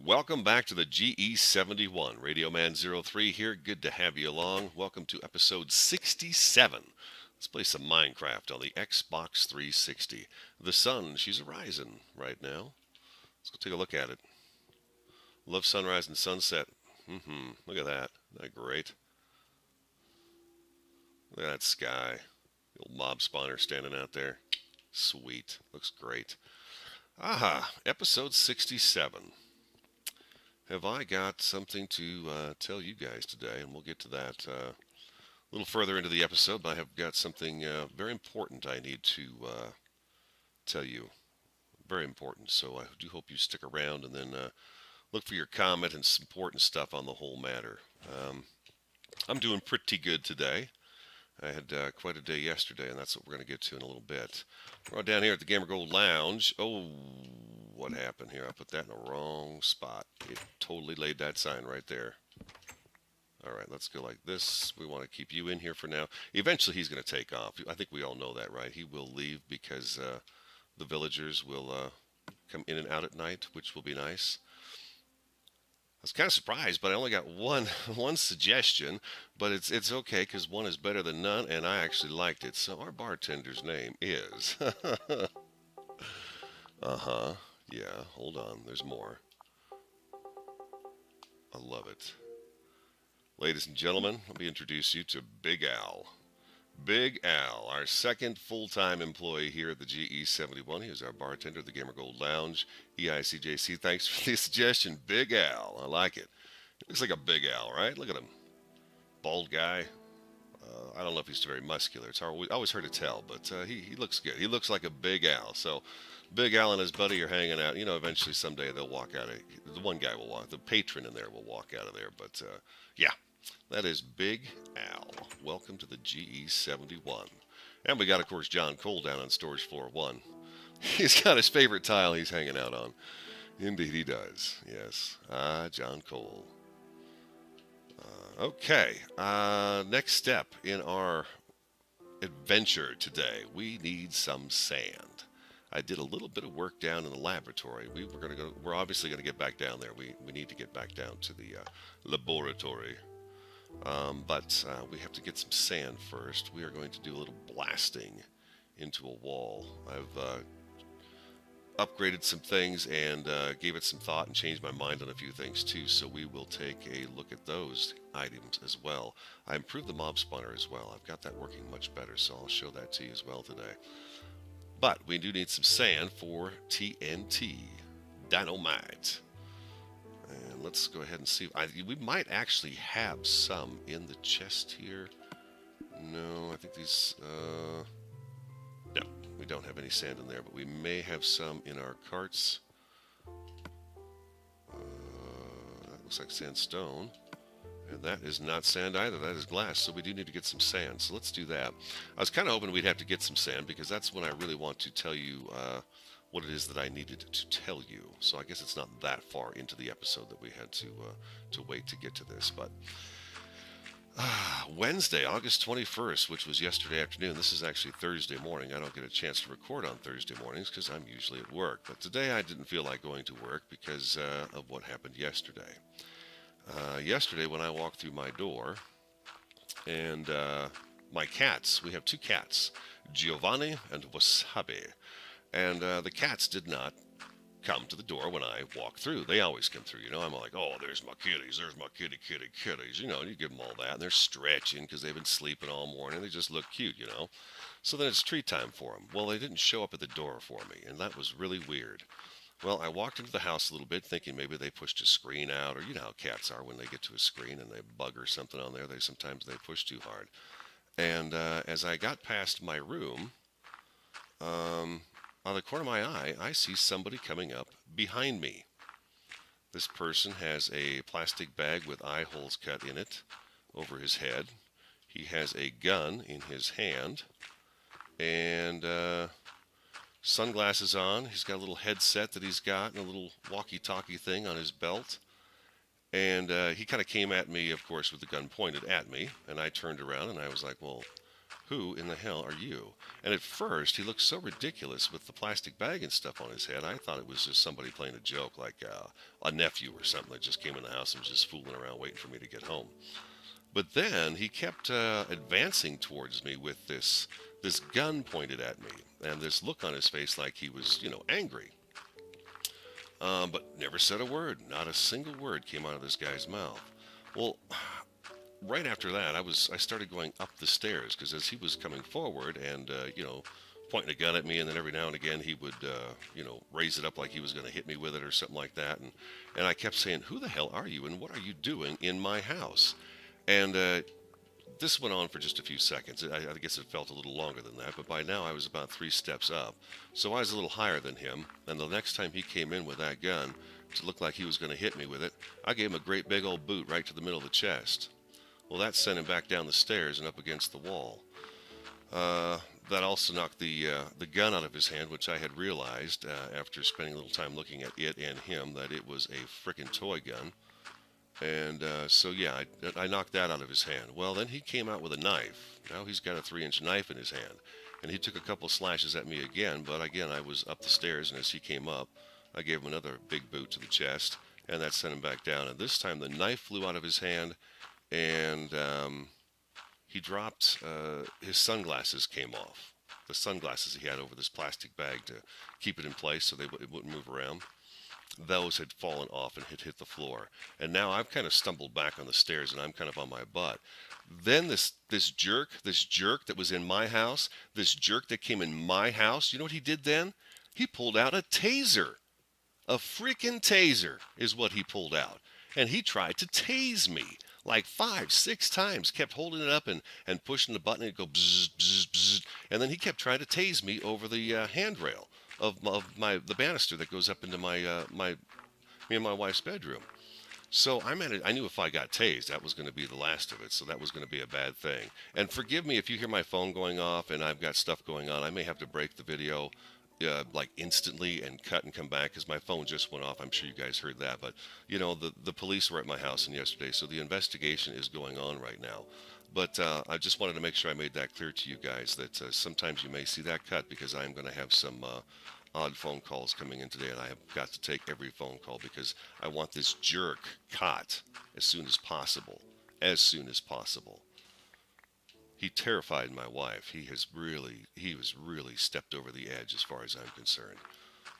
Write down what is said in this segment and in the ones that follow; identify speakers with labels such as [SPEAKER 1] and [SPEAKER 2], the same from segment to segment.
[SPEAKER 1] Welcome back to the GE71. RadioMan03 here. Good to have you along. Welcome to episode 67. Let's play some Minecraft on the Xbox 360. The sun, she's arising right now. Let's go take a look at it. Love sunrise and sunset. Look at that. Isn't that great? Look at that sky. The old mob spawner standing out there. Sweet. Looks great. Aha, episode 67. Have I got something to tell you guys today? And we'll get to that a little further into the episode, but I have got something very important I need to tell you. Very important. So I do hope you stick around and then look for your comment and support and stuff on the whole matter. I'm doing pretty good today. I had quite a day yesterday, and that's what we're going to get to in a little bit. We're down here at the Gamer Gold Lounge. Oh, what happened here? I put that in the wrong spot. It totally laid that sign right there. All right, let's go like this. We want to keep you in here for now. Eventually, he's going to take off. I think we all know that, right? He will leave because the villagers will come in and out at night, which will be nice. I was kind of surprised, but I only got one suggestion, but it's okay because one is better than none, and I actually liked it. So our bartender's name is yeah, hold on, there's more. I love it. Ladies and gentlemen, let me introduce you to Big Al. Big Al, our second full-time employee here at the GE71. He is our bartender at the Gamer Gold Lounge, EICJC. Thanks for the suggestion, Big Al. I like it. He looks like a Big Al, right? Look at him. Bald guy. I don't know if he's very muscular. It's always hard to tell, but he looks good. He looks like a Big Al. So Big Al and his buddy are hanging out. You know, eventually someday they'll walk out of. The one guy will walk. The patron in there will walk out of there. But yeah, that is Big Al. Welcome to the GE71. And we got, of course, John Cole down on storage floor 1. He's got his favorite tile he's hanging out on. Indeed he does. Yes. John Cole. Okay. Next step in our adventure today. We need some sand. I did a little bit of work down in the laboratory. We're obviously gonna get back down there. We need to get back down to the laboratory. But we have to get some sand first. We are going to do a little blasting into a wall. I've upgraded some things and gave it some thought and changed my mind on a few things too, so we will take a look at those items as well. I improved the mob spawner as well. I've got that working much better, so I'll show that to you as well today. But we do need some sand for TNT, dynamite. And let's go ahead and see. We might actually have some in the chest here. No, I think these... no, we don't have any sand in there, but we may have some in our carts. That looks like sandstone. And that is not sand either. That is glass. So we do need to get some sand. So let's do that. I was kind of hoping we'd have to get some sand because that's when I really want to tell you what it is that I needed to tell you. So I guess it's not that far into the episode that we had to wait to get to this. But Wednesday, August 21st, which was yesterday afternoon. This is actually Thursday morning. I don't get a chance to record on Thursday mornings because I'm usually at work. But today I didn't feel like going to work because of what happened yesterday. Yesterday when I walked through my door and my cats, we have 2 cats, Giovanni and Wasabi. And the cats did not come to the door when I walk through. They always come through, you know. I'm like, oh, there's my kitties, kitties, you know, and you give them all that. And they're stretching because they've been sleeping all morning. They just look cute, you know. So then it's treat time for them. Well, they didn't show up at the door for me, and that was really weird. Well, I walked into the house a little bit thinking maybe they pushed a screen out, or you know how cats are when they get to a screen and they bug or something on there. Sometimes they push too hard. And as I got past my room, on the corner of my eye, I see somebody coming up behind me. This person has a plastic bag with eye holes cut in it over his head. He has a gun in his hand and sunglasses on. He's got a little headset that he's got and a little walkie-talkie thing on his belt. And he kind of came at me, of course, with the gun pointed at me. And I turned around and I was like, well, Who in the hell are you? And at first, he looked so ridiculous with the plastic bag and stuff on his head. I thought it was just somebody playing a joke, like a nephew or something that just came in the house and was just fooling around waiting for me to get home. But then he kept advancing towards me with this gun pointed at me and this look on his face like he was, angry. But never said a word. Not a single word came out of this guy's mouth. Well, right after that, I started going up the stairs because as he was coming forward and pointing a gun at me, and then every now and again he would raise it up like he was going to hit me with it or something like that, and I kept saying, "Who the hell are you? And what are you doing in my house?" And this went on for just a few seconds. I guess it felt a little longer than that, but by now I was about 3 steps up. So I was a little higher than him, and the next time he came in with that gun to look like he was going to hit me with it, I gave him a great big old boot right to the middle of the chest. Well, that sent him back down the stairs and up against the wall. That also knocked the gun out of his hand, which I had realized after spending a little time looking at it and him that it was a frickin' toy gun. And so, yeah, I knocked that out of his hand. Well, then he came out with a knife. Now he's got a 3-inch knife in his hand. And he took a couple slashes at me again, but again, I was up the stairs, and as he came up, I gave him another big boot to the chest, and that sent him back down. And this time the knife flew out of his hand, and he dropped, his sunglasses came off. The sunglasses he had over this plastic bag to keep it in place so it wouldn't move around. Those had fallen off and had hit the floor. And now I've kind of stumbled back on the stairs and I'm kind of on my butt. Then this jerk that was in my house, this jerk that came in my house, you know what he did then? He pulled out a taser. A freaking taser is what he pulled out. And he tried to tase me like 5, 6 times, kept holding it up and pushing the button and it'd go bzzz, bzzz, bzzz. And then he kept trying to tase me over the handrail of the banister that goes up into me and my wife's bedroom. So I knew if I got tased, that was going to be the last of it. So that was going to be a bad thing. And forgive me if you hear my phone going off and I've got stuff going on. I may have to break the video like instantly and cut and come back because my phone just went off. I'm sure you guys heard that. But, the police were at my house yesterday, so the investigation is going on right now. But I just wanted to make sure I made that clear to you guys that sometimes you may see that cut because I'm going to have some odd phone calls coming in today, and I have got to take every phone call because I want this jerk caught as soon as possible. As soon as possible. He terrified my wife. He was really stepped over the edge as far as I'm concerned.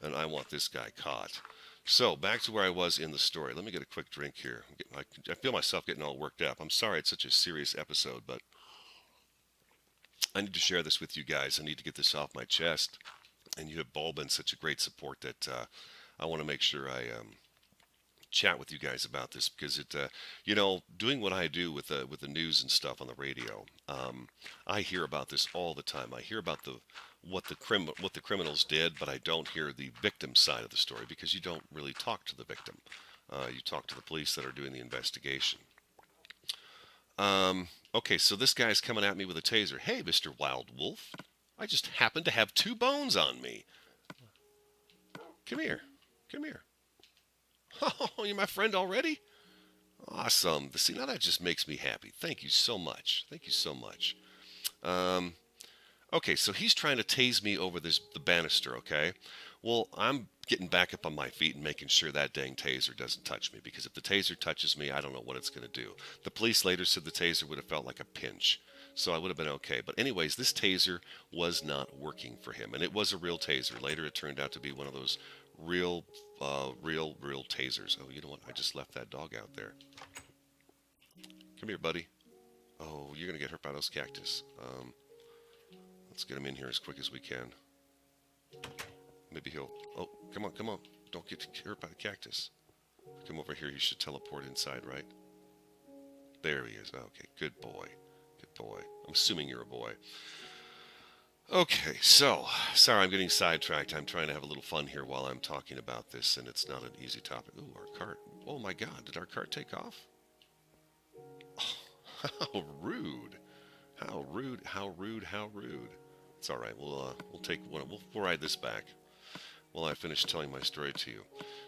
[SPEAKER 1] And I want this guy caught. So, back to where I was in the story. Let me get a quick drink here. I feel myself getting all worked up. I'm sorry it's such a serious episode, but I need to share this with you guys. I need to get this off my chest. And you have all been such a great support that I want to make sure I chat with you guys about this because doing what I do with the news and stuff on the radio, I hear about this all the time. I hear about what the criminals did, but I don't hear the victim side of the story because you don't really talk to the victim. You talk to the police that are doing the investigation. Okay, so this guy's coming at me with a taser. Hey, Mr. Wild Wolf, I just happen to have 2 bones on me. Come here. Oh, you're my friend already? Awesome. See, now that just makes me happy. Thank you so much. Okay, so he's trying to tase me over the banister, okay? Well, I'm getting back up on my feet and making sure that dang taser doesn't touch me, because if the taser touches me, I don't know what it's going to do. The police later said the taser would have felt like a pinch, so I would have been okay. But anyways, this taser was not working for him, and it was a real taser. Later, it turned out to be one of those real tasers. Oh, you know what? I just left that dog out there. Come here, buddy. Oh, you're going to get hurt by those cactus. Let's get him in here as quick as we can. Maybe he'll... Oh, come on. Don't get hurt by the cactus. Come over here. You should teleport inside, right? There he is. Okay, good boy. I'm assuming you're a boy. Okay, so, sorry I'm getting sidetracked. I'm trying to have a little fun here while I'm talking about this, and it's not an easy topic. Ooh, our cart. Oh my God, did our cart take off? Oh, how rude. How rude. It's all right. We'll take one. We'll ride this back while I finish telling my story to you.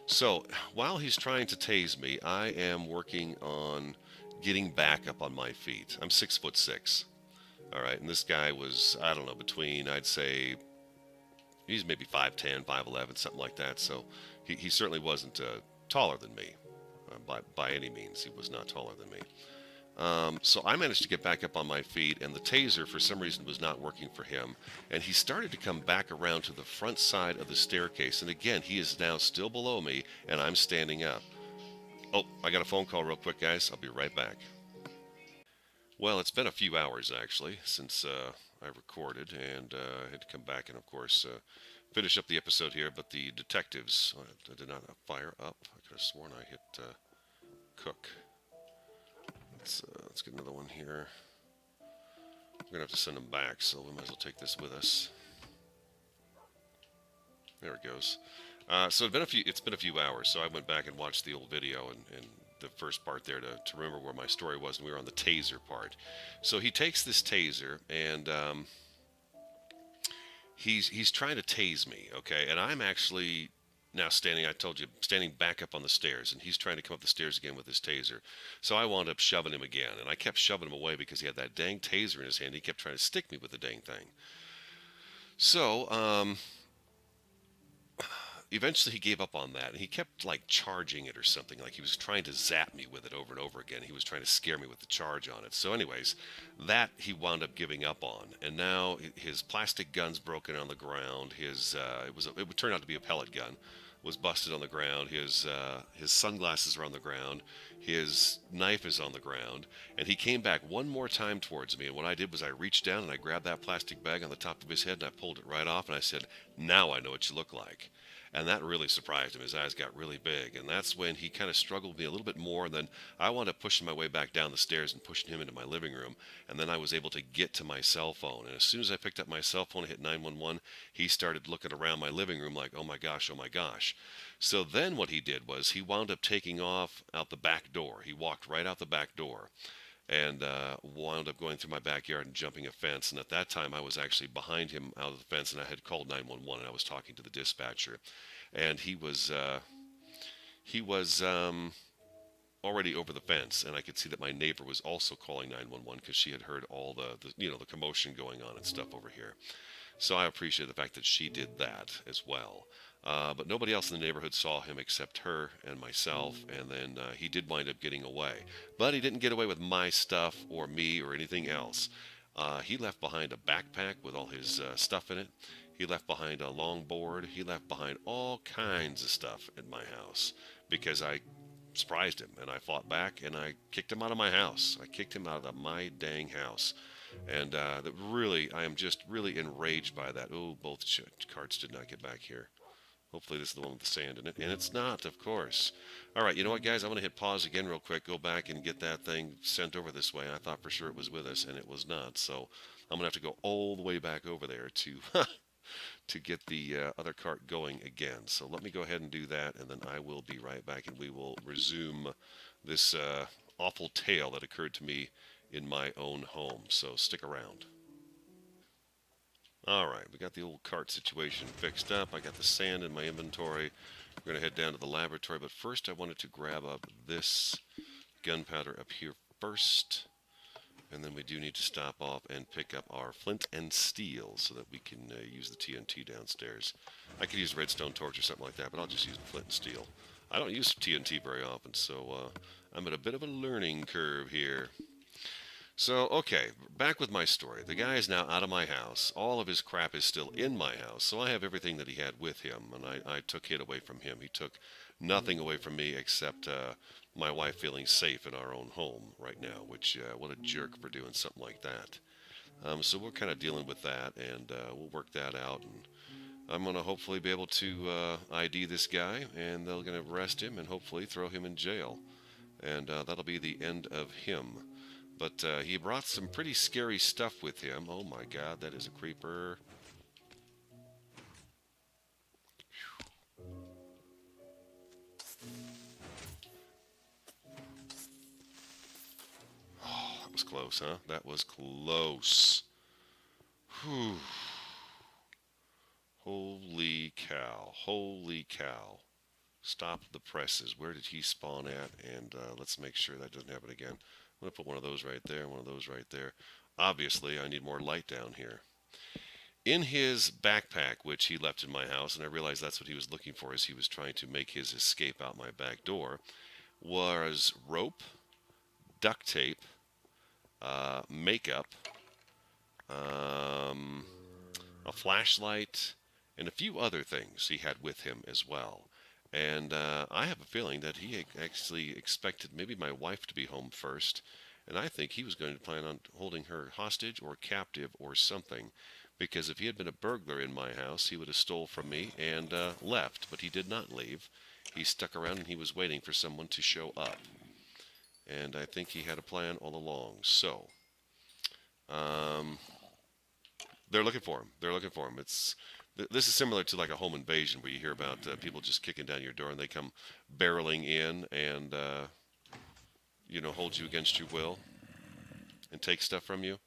[SPEAKER 1] So, while he's trying to tase me, I am working on getting back up on my feet. I'm 6'6". All right, and this guy was, I don't know, between, I'd say, he's maybe 5'10", 5'11", something like that. So he certainly wasn't taller than me. By any means, he was not taller than me. So I managed to get back up on my feet, and the taser, for some reason, was not working for him. And he started to come back around to the front side of the staircase. And again, he is now still below me, and I'm standing up. Oh, I got a phone call real quick, guys. I'll be right back. Well, it's been a few hours, actually, since I recorded, and I had to come back and, of course, finish up the episode here. But the detectives, I did not fire up. I could have sworn I hit cook. Let's get another one here. We're going to have to send them back, so we might as well take this with us. There it goes. So it's been a few hours, so I went back and watched the old video and the first part there to remember where my story was, and we were on the taser part. So he takes this taser, and he's trying to tase me, okay? And I'm actually now standing, I told you, standing back up on the stairs, and he's trying to come up the stairs again with his taser. So I wound up shoving him again, and I kept shoving him away because he had that dang taser in his hand. He kept trying to stick me with the dang thing. So, eventually he gave up on that, and he kept like charging it or something, like he was trying to zap me with it over and over again. He was trying to scare me with the charge on it. So anyways, that he wound up giving up on, and now his plastic gun's broken on the ground. It would turn out to be a pellet gun, was busted on the ground. His sunglasses are on the ground. His knife is on the ground, and he came back one more time towards me. And what I did was I reached down and I grabbed that plastic bag on the top of his head and I pulled it right off, and I said, "Now I know what you look like." And that really surprised him. His eyes got really big. And that's when he kind of struggled with me a little bit more. And then I wound up pushing my way back down the stairs and pushing him into my living room. And then I was able to get to my cell phone. And as soon as I picked up my cell phone and hit 911, he started looking around my living room like, oh my gosh, oh my gosh. So then what he did was he wound up taking off out the back door. He walked right out the back door and wound up going through my backyard and jumping a fence. And at that time, I was actually behind him out of the fence, and I had called 911, and I was talking to the dispatcher. And he was already over the fence, and I could see that my neighbor was also calling 911 because she had heard all the commotion going on and stuff over here. So I appreciate the fact that she did that as well. But nobody else in the neighborhood saw him except her and myself, and then he did wind up getting away. But he didn't get away with my stuff or me or anything else. He left behind a backpack with all his stuff in it. He left behind a longboard. He left behind all kinds of stuff at my house because I surprised him, and I fought back, and I kicked him out of my house. I kicked him out of my dang house. And I am just really enraged by that. Oh, both carts did not get back here. Hopefully this is the one with the sand in it. And it's not, of course. All right, you know what, guys? I'm going to hit pause again real quick, go back and get that thing sent over this way. I thought for sure it was with us, and it was not. So I'm going to have to go all the way back over there to to get the other cart going again. So let me go ahead and do that, and then I will be right back, and we will resume this awful tale that occurred to me in my own home. So stick around. All right, we got the old cart situation fixed up. I got the sand in my inventory. We're going to head down to the laboratory, but first I wanted to grab up this gunpowder up here first. And then we do need to stop off and pick up our flint and steel so that we can use the TNT downstairs. I could use a redstone torch or something like that, but I'll just use the flint and steel. I don't use TNT very often, so I'm at a bit of a learning curve here. So, okay, back with my story. The guy is now out of my house. All of his crap is still in my house, so I have everything that he had with him, and I took it away from him. He took nothing away from me except my wife feeling safe in our own home right now, which, what a jerk for doing something like that. So we're kind of dealing with that, and we'll work that out, and I'm going to hopefully be able to ID this guy, and they're going to arrest him and hopefully throw him in jail. And that'll be the end of him. But he brought some pretty scary stuff with him. Oh my God, that is a creeper. Oh, that was close, huh? That was close. Whew. Holy cow. Holy cow. Stop the presses. Where did he spawn at? And let's make sure that doesn't happen again. going to put one of those right there, one of those right there. Obviously, I need more light down here. In his backpack, which he left in my house, and I realized that's what he was looking for as he was trying to make his escape out my back door, was rope, duct tape, makeup, um, a flashlight, and a few other things he had with him as well. And I have a feeling that he actually expected maybe my wife to be home first, and I think he was going to plan on holding her hostage or captive or something. Because if he had been a burglar in my house, he would have stole from me and left. But he did not leave. He stuck around and he was waiting for someone to show up. And I think he had a plan all along. So, um, they're looking for him. They're looking for him. This is similar to like a home invasion where you hear about people just kicking down your door and they come barreling in and hold you against your will and take stuff from you.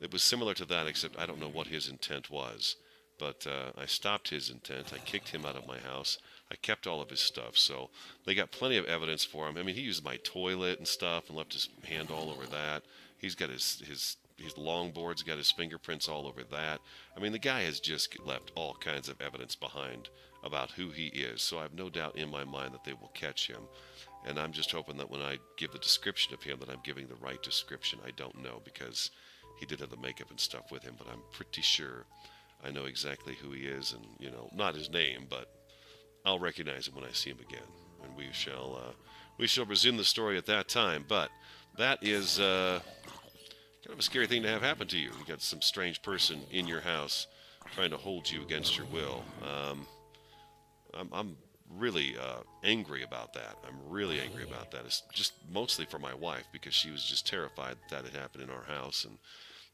[SPEAKER 1] It was similar to that, except I don't know what his intent was. But I stopped his intent. I kicked him out of my house. I kept all of his stuff, so they got plenty of evidence for him. I mean, he used my toilet and stuff and left his hand all over that. He's got his longboard's got his fingerprints all over that. I mean, the guy has just left all kinds of evidence behind about who he is. So I have no doubt in my mind that they will catch him. And I'm just hoping that when I give the description of him, that I'm giving the right description. I don't know because he did have the makeup and stuff with him, but I'm pretty sure I know exactly who he is, and not his name, but I'll recognize him when I see him again, and we shall resume the story at that time. But that is kind of a scary thing to have happen to you. You got some strange person in your house trying to hold you against your will. I'm really angry about that. I'm really angry about that. It's just mostly for my wife because she was just terrified that it happened in our house, and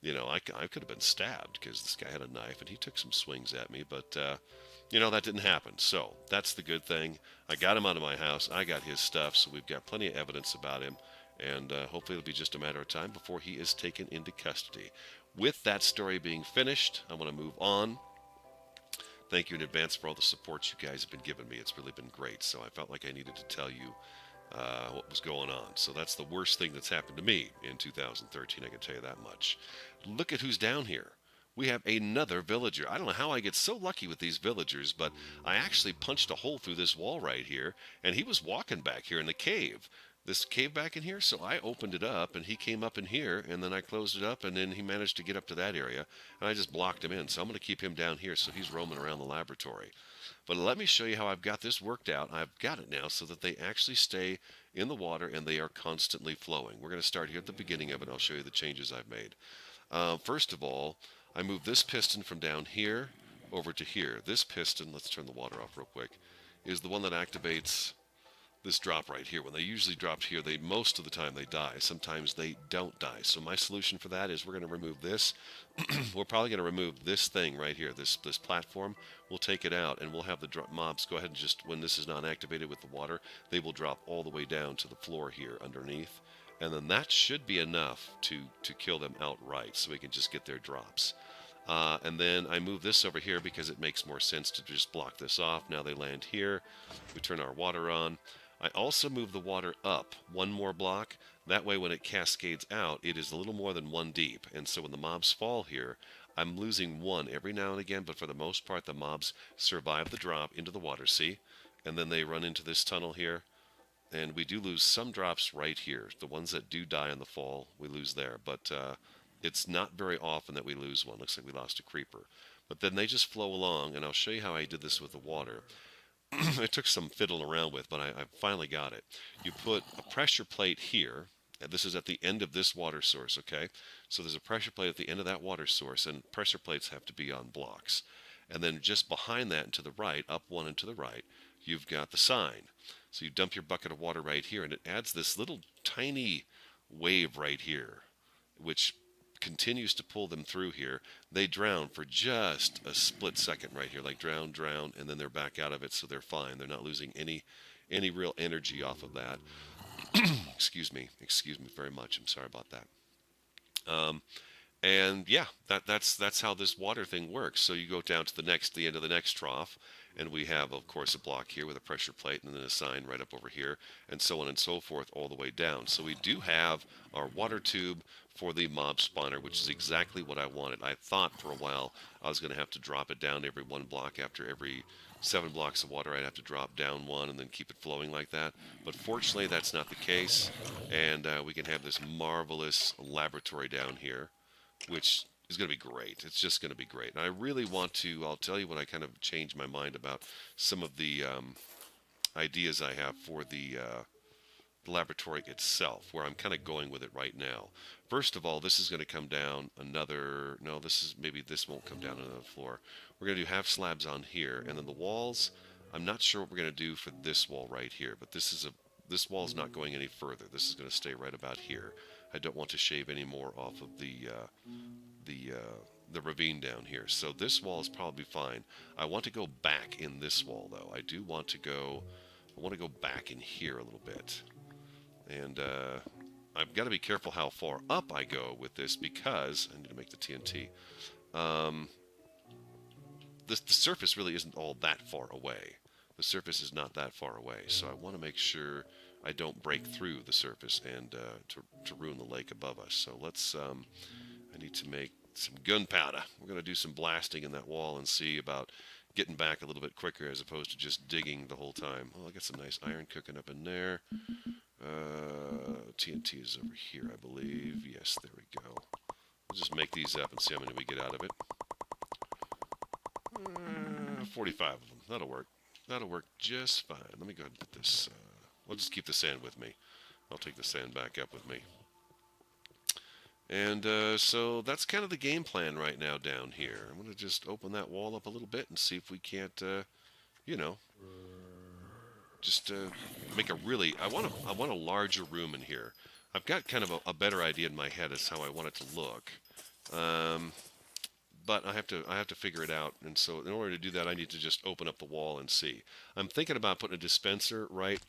[SPEAKER 1] I could have been stabbed because this guy had a knife and he took some swings at me, but that didn't happen. So that's the good thing. I got him out of my house. I got his stuff, so we've got plenty of evidence about him, and hopefully it'll be just a matter of time before he is taken into custody. With that story being finished, I want to move on. Thank you in advance for all the support you guys have been giving me. It's really been great, so I felt like I needed to tell you what was going on. So that's the worst thing that's happened to me in 2013, I can tell you that much. Look at who's down here. We have another villager. I don't know how I get so lucky with these villagers, but I actually punched a hole through this wall right here, and he was walking back here in the cave. This cave back in here, so I opened it up, and he came up in here, and then I closed it up, and then he managed to get up to that area, and I just blocked him in. So I'm going to keep him down here so he's roaming around the laboratory. But let me show you how I've got this worked out. I've got it now so that they actually stay in the water and they are constantly flowing. We're going to start here at the beginning of it. I'll show you the changes I've made. First of all, I moved this piston from down here over to here. This piston, let's turn the water off real quick, is the one that activates this drop right here. When they usually drop here, most of the time they die. Sometimes they don't die. So my solution for that is we're going to remove this. We're probably going to remove this thing right here, this platform. We'll take it out, and we'll have the mobs go ahead and just, when this is not activated with the water, they will drop all the way down to the floor here underneath. And then that should be enough to kill them outright, so we can just get their drops. And then I move this over here because it makes more sense to just block this off. Now they land here. We turn our water on. I also move the water up one more block. That way when it cascades out, it is a little more than one deep. And so when the mobs fall here, I'm losing one every now and again, but for the most part, the mobs survive the drop into the water, see? And then they run into this tunnel here. And we do lose some drops right here. The ones that do die in the fall, we lose there. But it's not very often that we lose one. Looks like we lost a creeper. But then they just flow along, and I'll show you how I did this with the water. It took some fiddling around with, but I finally got it. You put a pressure plate here, and this is at the end of this water source, okay? So there's a pressure plate at the end of that water source, and pressure plates have to be on blocks. And then just behind that and to the right, up one and to the right, you've got the sign. So you dump your bucket of water right here, and it adds this little tiny wave right here, which continues to pull them through here. They drown for just a split second right here, like drown, and then they're back out of it, so they're fine. They're not losing any real energy off of that. Excuse me very much. I'm sorry about that. And yeah, that's how this water thing works. So you go down to the end of the next trough, and we have, of course, a block here with a pressure plate, and then a sign right up over here, and so on and so forth, all the way down. So we do have our water tube for the mob spawner, which is exactly what I wanted. I thought for a while I was going to have to drop it down every one block. After every 7 blocks of water, I'd have to drop down one and then keep it flowing like that. But fortunately, that's not the case, and we can have this marvelous laboratory down here, which is going to be great. It's just going to be great. And I really want to, I'll tell you when I kind of changed my mind about some of the ideas I have for the laboratory itself, where I'm kind of going with it right now. First of all, this is going to come down another, no, maybe this won't come down another floor. We're going to do half slabs on here, and then the walls, I'm not sure what we're going to do for this wall right here, but this wall is not going any further. This is going to stay right about here. I don't want to shave any more off of the the ravine down here. So this wall is probably fine. I want to go back in this wall though. I want to go back in here a little bit. And I've got to be careful how far up I go with this because I need to make the TNT. Um, the surface really isn't all that far away. The surface is not that far away, so I want to make sure I don't break through the surface and to ruin the lake above us. So I need to make some gunpowder. We're going to do some blasting in that wall and see about getting back a little bit quicker as opposed to just digging the whole time. Oh, I got some nice iron cooking up in there. TNT is over here, I believe. Yes, there we go. We'll just make these up and see how many we get out of it. 45 of them. That'll work. That'll work just fine. Let me go ahead and put this. We'll just keep the sand with me. I'll take the sand back up with me. And so that's kind of the game plan right now down here. I'm going to just open that wall up a little bit and see if we can't, you know, just make a really. I want a larger room in here. I've got kind of a better idea in my head as how I want it to look. But I have to figure it out, and so in order to do that, I need to just open up the wall and see. I'm thinking about putting a dispenser right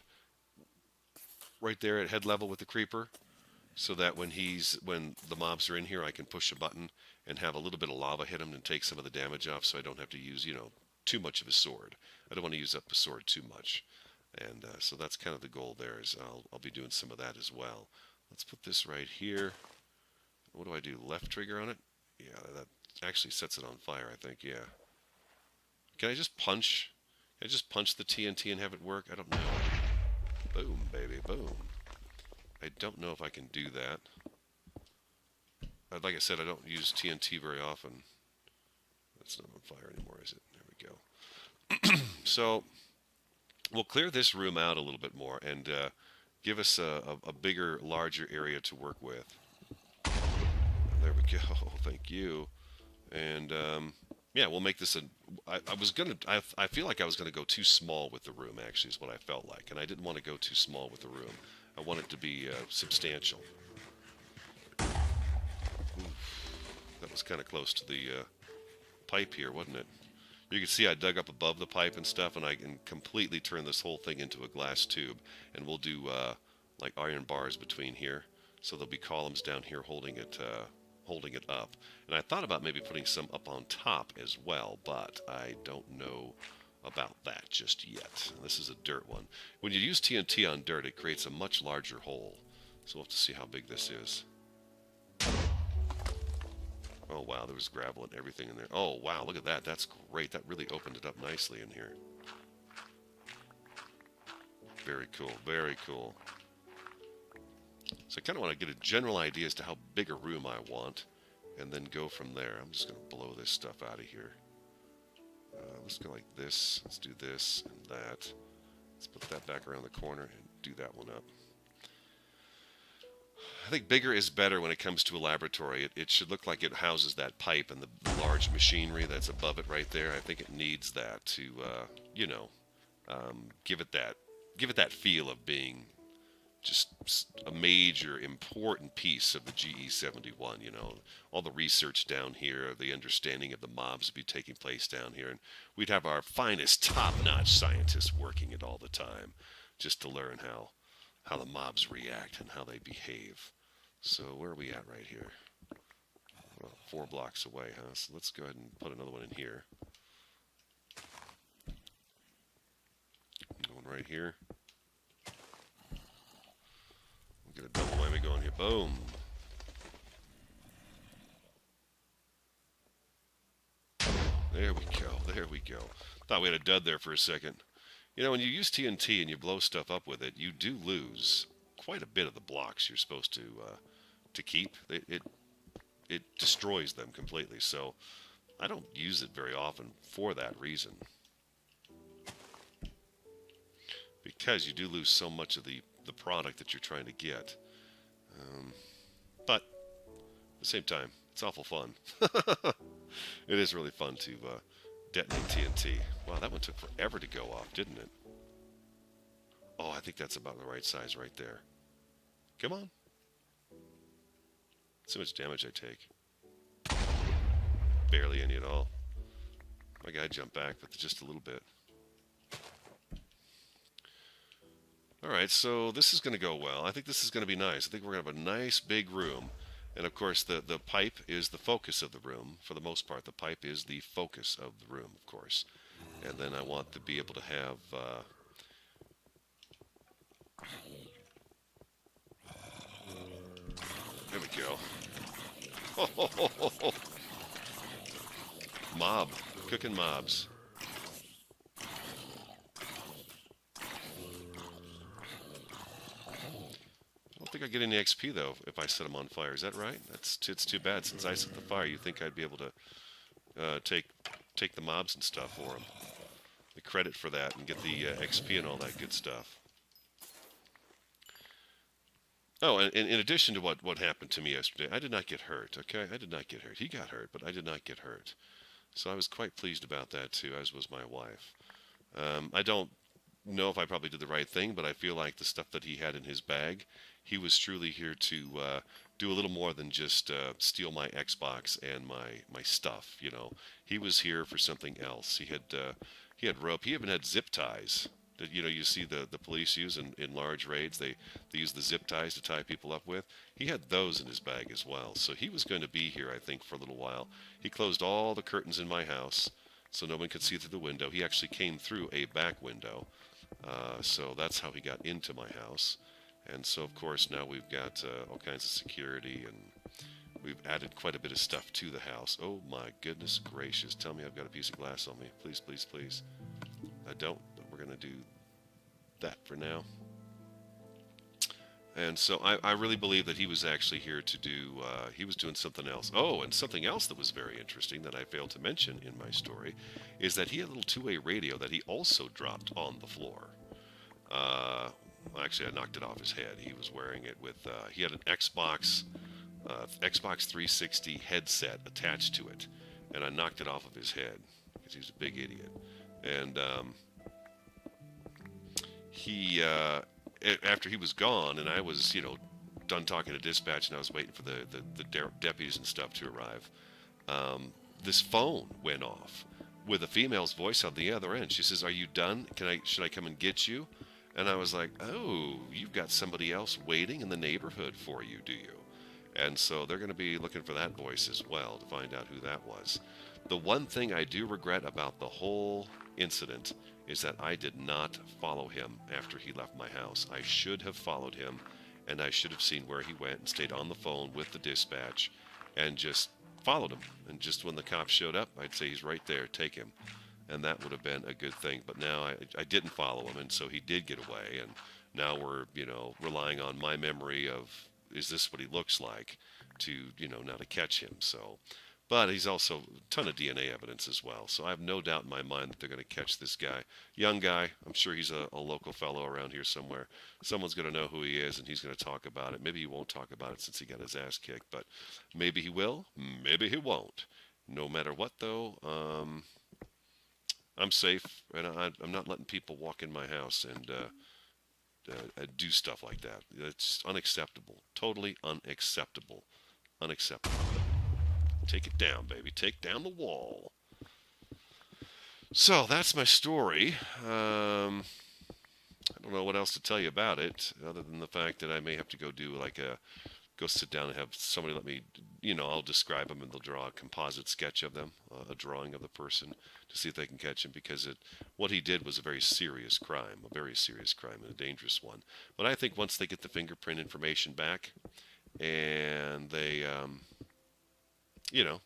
[SPEAKER 1] there at head level with the creeper, so that when the mobs are in here, I can push a button and have a little bit of lava hit him and take some of the damage off, so I don't have to use too much of a sword. I don't want to use up the sword too much, and so that's kind of the goal there. Is I'll be doing some of that as well. Let's put this right here. What do I do? Left trigger on it? Yeah, that actually sets it on fire, I think. Yeah. Can I just punch? Can I just punch the TNT and have it work? I don't know. Boom, baby, boom. I don't know if I can do that. Like I said, I don't use TNT very often. That's not on fire anymore, is it? There we go. So we'll clear this room out a little bit more and give us a bigger, larger area to work with. There we go. Thank you. And yeah, we'll make this I feel like I was gonna go too small with the room. Actually, is what I felt like, and I didn't want to go too small with the room. I want it to be substantial. That was kind of close to the pipe here, wasn't it? You can see I dug up above the pipe and stuff, and I can completely turn this whole thing into a glass tube. And we'll do like iron bars between here, so there'll be columns down here holding it up. And I thought about maybe putting some up on top as well, but I don't know about that just yet. This is a dirt one. When you use TNT on dirt, it creates a much larger hole. So we'll have to see how big this is. Oh wow, there was gravel and everything in there. Oh wow, look at that. That's great. That really opened it up nicely in here. Very cool, very cool. So I kind of want to get a general idea as to how big a room I want, and then go from there. I'm just going to blow this stuff out of here. Let's go like this. Let's do this and that. Let's put that back around the corner and do that one up. I think bigger is better when it comes to a laboratory. It should look like it houses that pipe and the large machinery that's above it right there. I think it needs that to, give it that feel of being just a major, important piece of the GE71, all the research down here, the understanding of the mobs would be taking place down here, and we'd have our finest, top-notch scientists working it all the time, just to learn how the mobs react and how they behave. So where are we at right here? 4 blocks away, huh? So let's go ahead and put another one in here. One right here. We'll get a double whammy going here. Boom. There we go. There we go. Thought we had a dud there for a second. You know, when you use TNT and you blow stuff up with it, you do lose quite a bit of the blocks you're supposed to keep. It destroys them completely. So I don't use it very often for that reason, because you do lose so much of the product that you're trying to get. But at the same time, it's awful fun. It is really fun to detonate TNT. Wow, that one took forever to go off, didn't it? Oh, I think that's about the right size right there. Come on. See how much damage I take. Barely any at all. My guy jumped back, but just a little bit. Alright, so this is going to go well. I think this is going to be nice. I think we're going to have a nice big room. And of course, the pipe is the focus of the room. For the most part, the pipe is the focus of the room, of course. And then I want to be able to have... there we go. Mob. Cooking mobs. I don't think I get any XP, though, if I set them on fire. Is that right? It's too bad. Since I set the fire, you'd think I'd be able to take the mobs and stuff for them. The credit for that and get the XP and all that good stuff. Oh, and in addition to what happened to me yesterday, I did not get hurt, okay? I did not get hurt. He got hurt, but I did not get hurt. So I was quite pleased about that, too, as was my wife. I don't know if I probably did the right thing, but I feel like the stuff that he had in his bag, he was truly here to do a little more than just steal my Xbox and my stuff, you know. He was here for something else. He had rope. He even had zip ties that, you know, you see the police use in large raids. They use the zip ties to tie people up with. He had those in his bag as well. So he was going to be here, I think, for a little while. He closed all the curtains in my house so no one could see through the window. He actually came through a back window. So that's how he got into my house. And so, of course, now we've got all kinds of security, and we've added quite a bit of stuff to the house. Oh, my goodness gracious. Tell me I've got a piece of glass on me. Please, please, please. I don't, but we're going to do that for now. And so I really believe that he was actually here to do, he was doing something else. Oh, and something else that was very interesting that I failed to mention in my story is that he had a little two-way radio that he also dropped on the floor. Actually, I knocked it off his head. He was wearing it with, he had an Xbox 360 headset attached to it, and I knocked it off of his head because he's a big idiot. And after he was gone, and I was, you know, done talking to dispatch, and I was waiting for the deputies and stuff to arrive, this phone went off with a female's voice on the other end. She says, "Are you done? Should I come and get you?" And I was like, "Oh, you've got somebody else waiting in the neighborhood for you, do you?" And so they're going to be looking for that voice as well to find out who that was. The one thing I do regret about the whole incident is that I did not follow him after he left my house. I should have followed him, and I should have seen where he went and stayed on the phone with the dispatch and just followed him. And just when the cops showed up, I'd say, "He's right there, take him." And that would have been a good thing. But now I didn't follow him, and so he did get away. And now we're, you know, relying on my memory of, is this what he looks like, to, you know, now to catch him. So, but he's also a ton of DNA evidence as well. So I have no doubt in my mind that they're going to catch this guy. Young guy. I'm sure he's a local fellow around here somewhere. Someone's going to know who he is, and he's going to talk about it. Maybe he won't talk about it since he got his ass kicked, but maybe he will. Maybe he won't. No matter what, though, I'm safe, and I'm not letting people walk in my house and do stuff like that. It's unacceptable. Totally unacceptable. Unacceptable. Take it down, baby. Take down the wall. So that's my story. I don't know what else to tell you about it, other than the fact that I may have to go do go sit down and have somebody let me I'll describe them and they'll draw a composite sketch of them, a drawing of the person to see if they can catch him because what he did was a very serious crime, and a dangerous one. But I think once they get the fingerprint information back and they,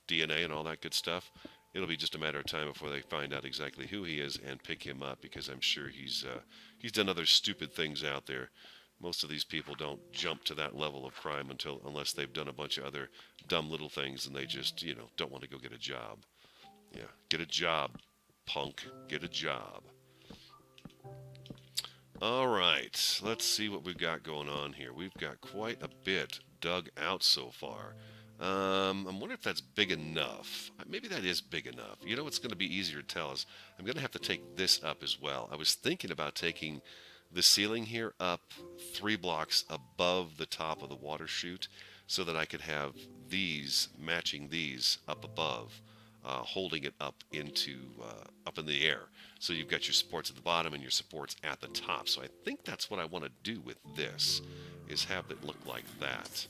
[SPEAKER 1] DNA and all that good stuff, it'll be just a matter of time before they find out exactly who he is and pick him up because I'm sure he's done other stupid things out there. Most of these people don't jump to that level of crime unless they've done a bunch of other dumb little things and they just, don't want to go get a job. Yeah, get a job, punk. Get a job. All right, let's see what we've got going on here. We've got quite a bit dug out so far. I'm wondering if that's big enough. Maybe that is big enough. You know what's going to be easier to tell is I'm going to have to take this up as well. I was thinking about taking the ceiling here up 3 blocks above the top of the water chute so that I could have these matching these up above, holding it up up in the air. So you've got your supports at the bottom and your supports at the top. So I think that's what I want to do with this, is have it look like that.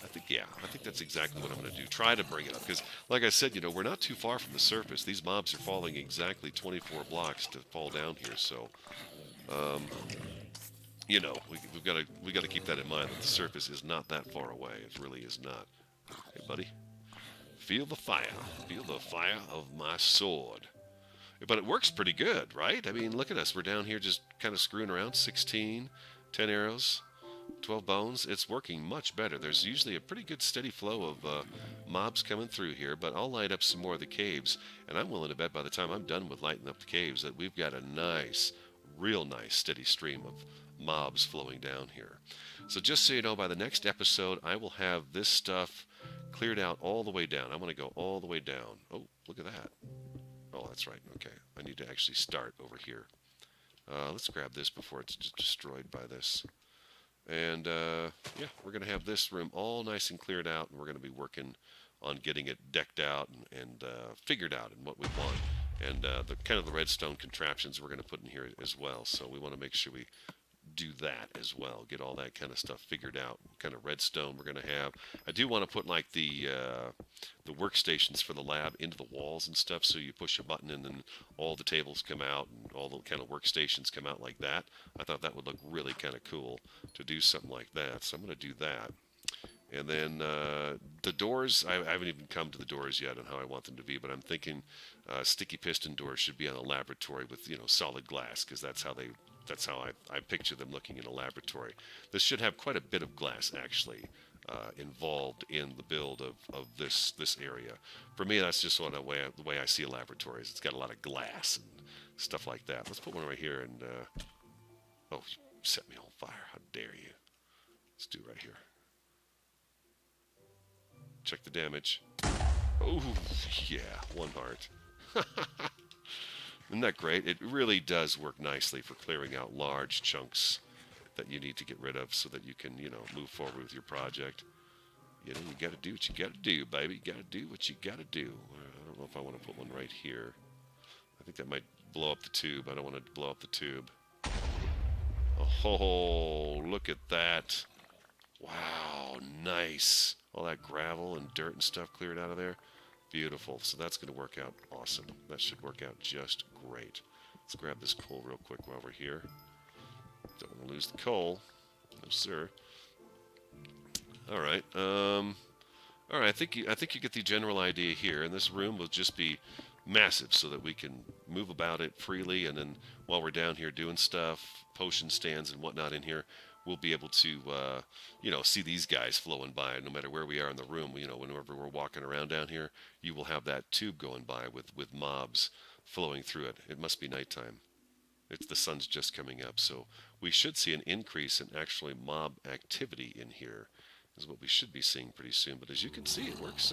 [SPEAKER 1] I think that's exactly what I'm going to do. Try to bring it up because, like I said, we're not too far from the surface. These mobs are falling exactly 24 blocks to fall down here. So, we got to keep that in mind that the surface is not that far away. It really is not. Hey, buddy, feel the fire. Feel the fire of my sword. But it works pretty good, right? I mean, look at us. We're down here just kind of screwing around. 16, 10 arrows. 12 bones. It's working much better. There's usually a pretty good steady flow of mobs coming through here, but I'll light up some more of the caves, and I'm willing to bet by the time I'm done with lighting up the caves that we've got a nice, real nice steady stream of mobs flowing down here. So just so you know, by the next episode, I will have this stuff cleared out all the way down. I'm going to go all the way down. Oh, look at that. Oh, that's right. Okay, I need to actually start over here. Let's grab this before it's destroyed by this. And, yeah, we're going to have this room all nice and cleared out, and we're going to be working on getting it decked out and figured out and what we want. And the kind of the redstone contraptions we're going to put in here as well. So we want to make sure we do that as well, get all that kind of stuff figured out, what kind of redstone we're going to have. I do want to put like the workstations for the lab into the walls and stuff, so you push a button and then all the tables come out and all the kind of workstations come out like that. I thought that would look really kind of cool to do something like that, so I'm going to do that. And then the doors, I haven't even come to the doors yet on how I want them to be, but I'm thinking sticky piston doors should be on a laboratory with, solid glass, because that's how I picture them looking in a laboratory. This should have quite a bit of glass actually involved in the build of this area. For me, that's just the way I see a laboratory. It's got a lot of glass and stuff like that. Let's put one right here and oh, you set me on fire! How dare you? Let's do it right here. Check the damage. Oh, yeah, 1 heart. Isn't that great? It really does work nicely for clearing out large chunks that you need to get rid of so that you can, move forward with your project. You got to do what you got to do, baby. You got to do what you got to do. I don't know if I want to put one right here. I think that might blow up the tube. I don't want to blow up the tube. Oh, look at that. Wow, nice. All that gravel and dirt and stuff cleared out of there. Beautiful. So that's going to work out awesome. That should work out just great. Let's grab this coal real quick while we're here. Don't want to lose the coal. No, sir. All right. All right. I think you get the general idea here. And this room will just be massive so that we can move about it freely. And then while we're down here doing stuff, potion stands and whatnot in here, we'll be able to, see these guys flowing by no matter where we are in the room. Whenever we're walking around down here, you will have that tube going by with mobs flowing through it. It must be nighttime. The sun's just coming up, so we should see an increase in actually mob activity in here, is what we should be seeing pretty soon. But as you can see, it works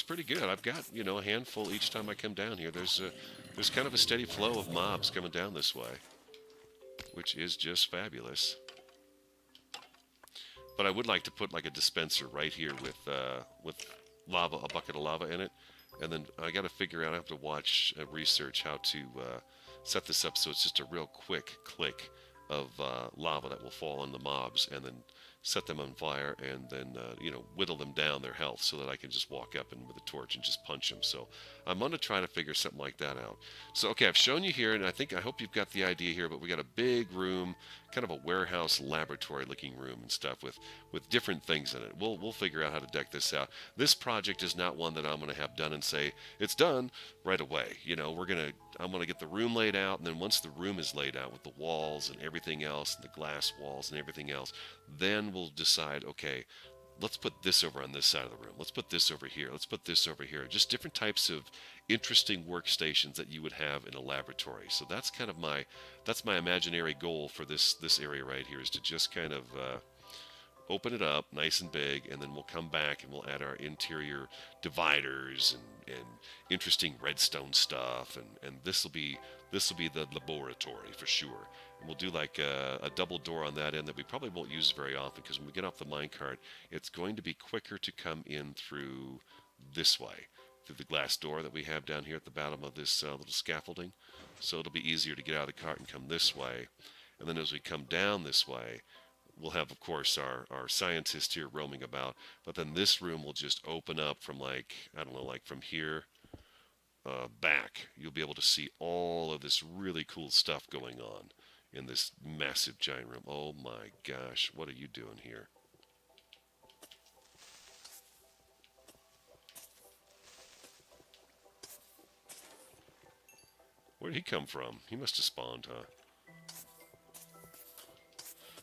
[SPEAKER 1] pretty good. I've got, a handful each time I come down here. There's kind of a steady flow of mobs coming down this way, which is just fabulous. But I would like to put like a dispenser right here with lava, a bucket of lava in it, and then I got to figure out. I have to watch research how to set this up so it's just a real quick click of lava that will fall on the mobs, and then set them on fire, and then whittle them down their health so that I can just walk up and with a torch and just punch them. So I'm going to try to figure something like that out. So okay, I've shown you here, and I hope you've got the idea here. But we got a big room, kind of a warehouse laboratory looking room and stuff with different things in it. We'll figure out how to deck this out. This project is not one that I'm going to have done and say it's done right away. I'm going to get the room laid out, and then once the room is laid out with the walls and everything else, and the glass walls and everything else, then we'll decide, okay, let's put this over on this side of the room. Let's put this over here. Let's put this over here. Just different types of interesting workstations that you would have in a laboratory. So that's kind of my imaginary goal for this area right here, is to just kind of open it up nice and big, and then we'll come back and we'll add our interior dividers and interesting redstone stuff, and this will be the laboratory for sure. And we'll do like a double door on that end that we probably won't use very often, because when we get off the minecart, it's going to be quicker to come in through this way, through the glass door that we have down here at the bottom of this little scaffolding. So it'll be easier to get out of the cart and come this way. And then as we come down this way, we'll have, of course, our scientist here roaming about, but then this room will just open up from, like, I don't know, like from here back. You'll be able to see all of this really cool stuff going on in this massive giant room. Oh my gosh, what are you doing here? Where did he come from? He must have spawned, huh?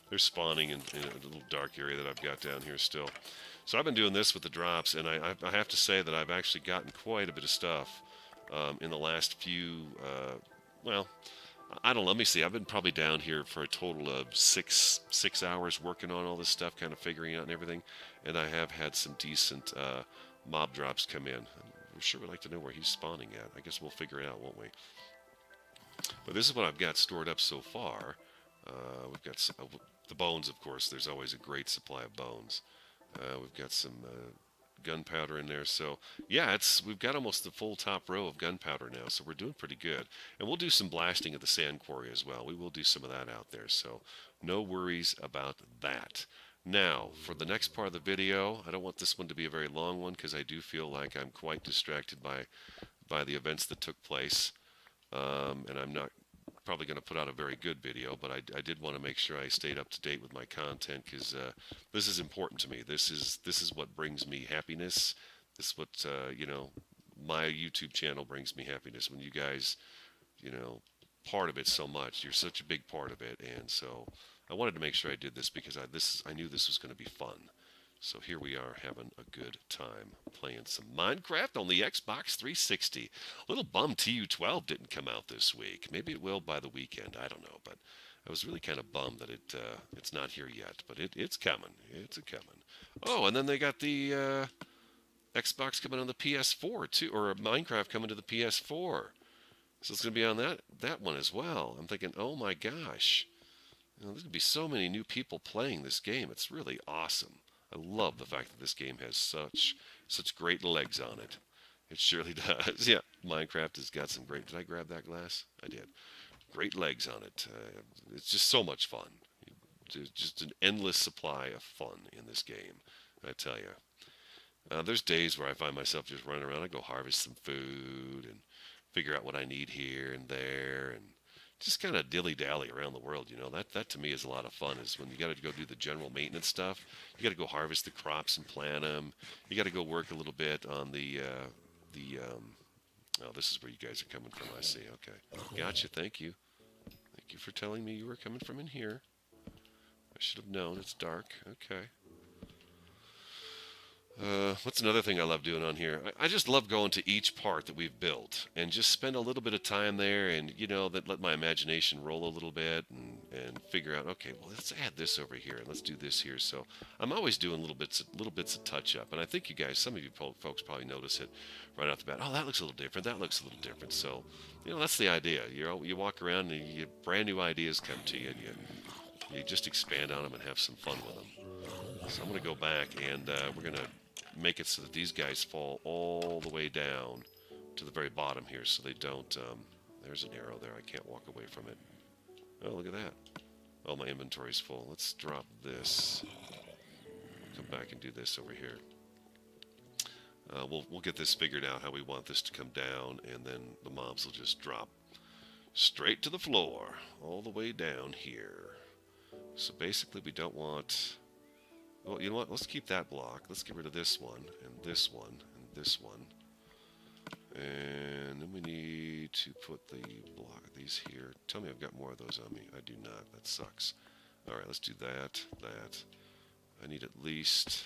[SPEAKER 1] They're spawning in a little dark area that I've got down here still. So I've been doing this with the drops, and I have to say that I've actually gotten quite a bit of stuff in the last few, well, I don't know, let me see. I've been probably down here for a total of six hours working on all this stuff, kind of figuring out and everything, and I have had some decent mob drops come in. I'm sure we'd like to know where he's spawning at. I guess we'll figure it out, won't we? But this is what I've got stored up so far. We've got some, the bones, of course. There's always a great supply of bones. We've got some gunpowder in there. So yeah, we've got almost the full top row of gunpowder now. So we're doing pretty good. And we'll do some blasting at the sand quarry as well. We will do some of that out there. So no worries about that. Now, for the next part of the video, I don't want this one to be a very long one, because I do feel like I'm quite distracted by the events that took place. And I'm not probably going to put out a very good video, but I did want to make sure I stayed up to date with my content, because this is important to me. This is what brings me happiness. This is what my YouTube channel brings me happiness. When you guys, part of it so much, you're such a big part of it, and so I wanted to make sure I did this, because I knew this was going to be fun. So here we are having a good time playing some Minecraft on the Xbox 360. A little bummed TU12 didn't come out this week. Maybe it will by the weekend. I don't know. But I was really kind of bummed that it's not here yet. But it's coming. It's coming. Oh, and then they got the Xbox coming on the PS4 too, or Minecraft coming to the PS4. So it's going to be on that one as well. I'm thinking, oh my gosh. There's going to be so many new people playing this game. It's really awesome. I love the fact that this game has such great legs on it. It surely does. Yeah, Minecraft has got some great... Did I grab that glass? I did. Great legs on it. It's just so much fun. Just an endless supply of fun in this game, I tell you. There's days where I find myself just running around. I go harvest some food and figure out what I need here and there, and just kind of dilly-dally around the world, That to me is a lot of fun, is when you got to go do the general maintenance stuff. You got to go harvest the crops and plant them. You got to go work a little bit on oh, this is where you guys are coming from, I see. Okay. Gotcha, thank you. Thank you for telling me you were coming from in here. I should have known, it's dark. Okay. What's another thing I love doing on here? I just love going to each part that we've built and just spend a little bit of time there, and let my imagination roll a little bit and figure out, okay, well, let's add this over here and let's do this here. So I'm always doing little bits of touch up, and I think you guys, some of you folks probably notice it right off the bat. Oh, that looks a little different. That looks a little different. So that's the idea. You walk around and brand new ideas come to you, and you just expand on them and have some fun with them. So I'm going to go back, and we're going to make it so that these guys fall all the way down to the very bottom here, so they don't... there's an arrow there. I can't walk away from it. Oh, look at that. Oh, my inventory's full. Let's drop this. come back and do this over here. We'll get this figured out how we want this to come down, and then the mobs will just drop straight to the floor, all the way down here. So basically we don't want... Well, you know what? Let's keep that block. Let's get rid of this one, and this one, and this one. And then we need to put the block of these here. Tell me I've got more of those on me. I do not. That sucks. Alright, let's do that, that. I need at least...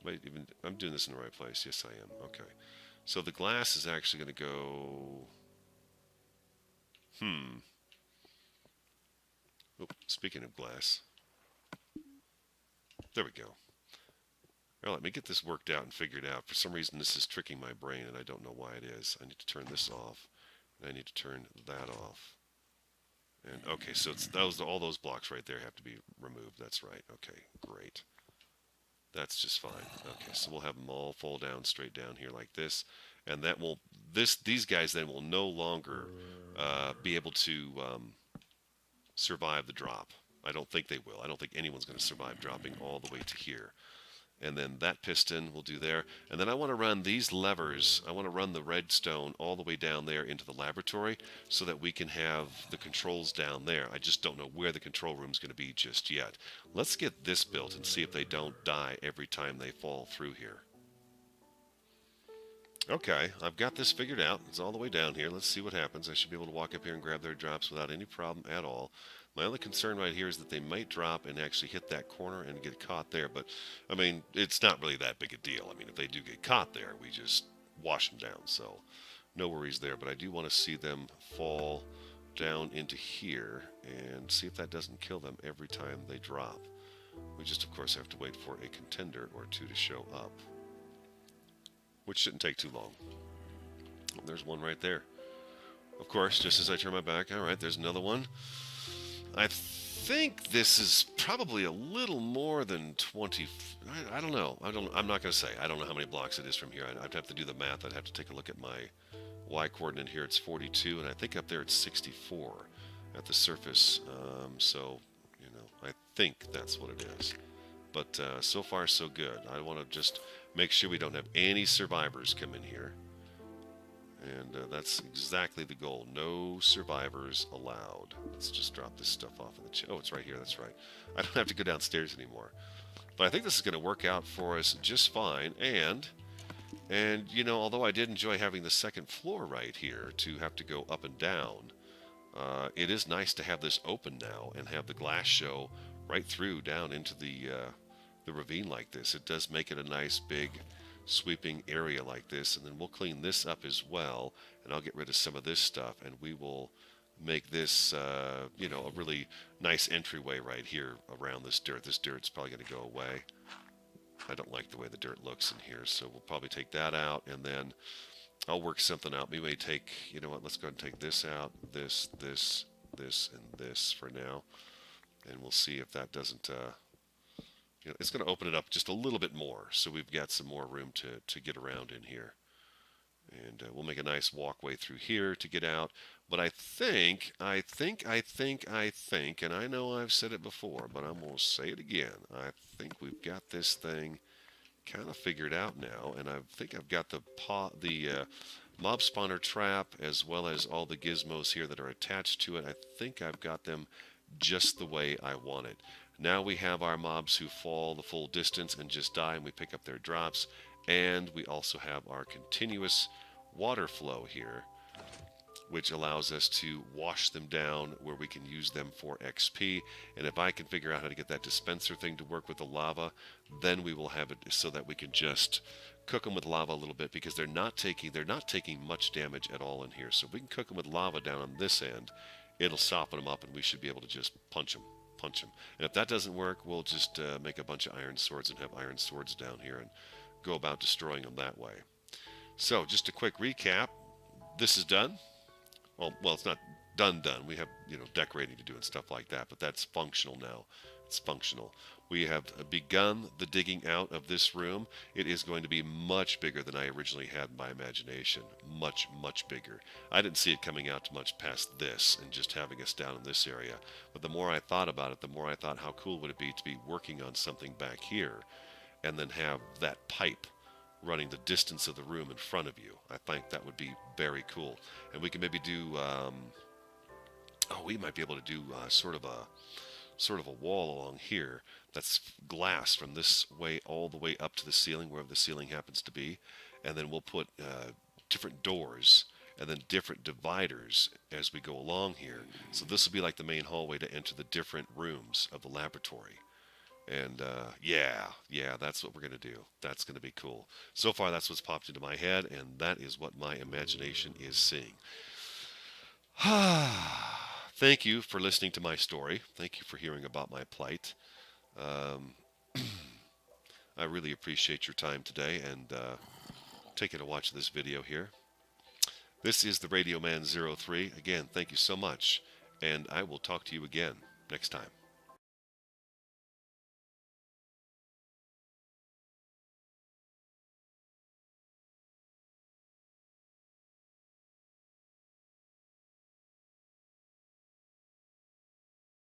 [SPEAKER 1] Wait, even I'm doing this in the right place. Yes, I am. Okay. So the glass is actually going to go... Oh, speaking of glass. There we go. All right, let me get this worked out and figured out. For some reason, this is tricking my brain, and I don't know why it is. I need to turn this off, and I need to turn that off. And okay, so it's all those blocks right there have to be removed. That's right. Okay, great. That's just fine. Okay, so we'll have them all fall down straight down here like this, and that will these guys then will no longer be able to survive the drop. I don't think they will. I don't think anyone's going to survive dropping all the way to here. And then that piston will do there. And then I want to run these levers. I want to run the redstone all the way down there into the laboratory so that we can have the controls down there. I just don't know where the control room is going to be just yet. Let's get this built and see if they don't die every time they fall through here. Okay, I've got this figured out. It's all the way down here. Let's see what happens. I should be able to walk up here and grab their drops without any problem at all. My only concern right here is that they might drop and actually hit that corner and get caught there. But, I mean, it's not really that big a deal. I mean, if they do get caught there, we just wash them down. So, no worries there. But I do want to see them fall down into here and see if that doesn't kill them every time they drop. We just, of course, have to wait for a contender or two to show up, which shouldn't take too long. There's one right there. Of course, just as I turn my back, all right, there's another one. I think this is probably a little more than 20. I don't know. I'm not going to say. I don't know how many blocks it is from here. I'd have to do the math. I'd have to take a look at my Y coordinate here. It's 42, and I think up there it's 64 at the surface. So, you know, I think that's what it is. But so far, so good. I want to just make sure we don't have any survivors come in here. And that's exactly the goal. No survivors allowed. Let's just drop this stuff off in the... Oh, it's right here. That's right. I don't have to go downstairs anymore. But I think this is going to work out for us just fine. And, you know, although I did enjoy having the second floor right here to have to go up and down, it is nice to have this open now and have the glass show right through down into the ravine like this. It does make it a nice big sweeping area like this, and then we'll clean this up as well, and I'll get rid of some of this stuff, and we will make this you know, a really nice entryway right here around this dirt. This dirt's probably going to go away. I don't like the way the dirt looks in here, so we'll probably take that out, and then I'll work something out. We may take, you know what, let's go ahead and take this out, this, and this for now, and we'll see if that doesn't you know, it's going to open it up just a little bit more, so we've got some more room to get around in here. And we'll make a nice walkway through here to get out. But I think, and I know I've said it before, but I'm going to say it again. I think we've got this thing kind of figured out now, and I think I've got the mob spawner trap as well as all the gizmos here that are attached to it. I think I've got them just the way I want it. Now we have our mobs who fall the full distance and just die, and we pick up their drops. And we also have our continuous water flow here, which allows us to wash them down where we can use them for XP. And if I can figure out how to get that dispenser thing to work with the lava, then we will have it so that we can just cook them with lava a little bit, because they're not taking much damage at all in here. So if we can cook them with lava down on this end, it'll soften them up, and we should be able to just punch them. And if that doesn't work, we'll just make a bunch of iron swords and have iron swords down here and go about destroying them that way. So just a quick recap. This is done. Well, it's not done. We have, you know, decorating to do and stuff like that, but that's functional now. it's functional. We have begun the digging out of this room. It is going to be much bigger than I originally had in my imagination. Much, much bigger. I didn't see it coming out to much past this and just having us down in this area. But the more I thought about it, the more I thought how cool would it be to be working on something back here and then have that pipe running the distance of the room in front of you. I think that would be very cool. And we can maybe do, we might be able to do sort of a wall along here that's glass from this way all the way up to the ceiling, wherever the ceiling happens to be, and then we'll put different doors and then different dividers as we go along here. So this will be like the main hallway to enter the different rooms of the laboratory. And yeah, that's what we're going to do. That's going to be cool. So far, that's what's popped into my head, and that is what my imagination is seeing. Thank you for listening to my story. Thank you for hearing about my plight. Um, I really appreciate your time today, and taking a watch of this video here. This is the RadioMan03. Again, thank you so much, and I will talk to you again next time.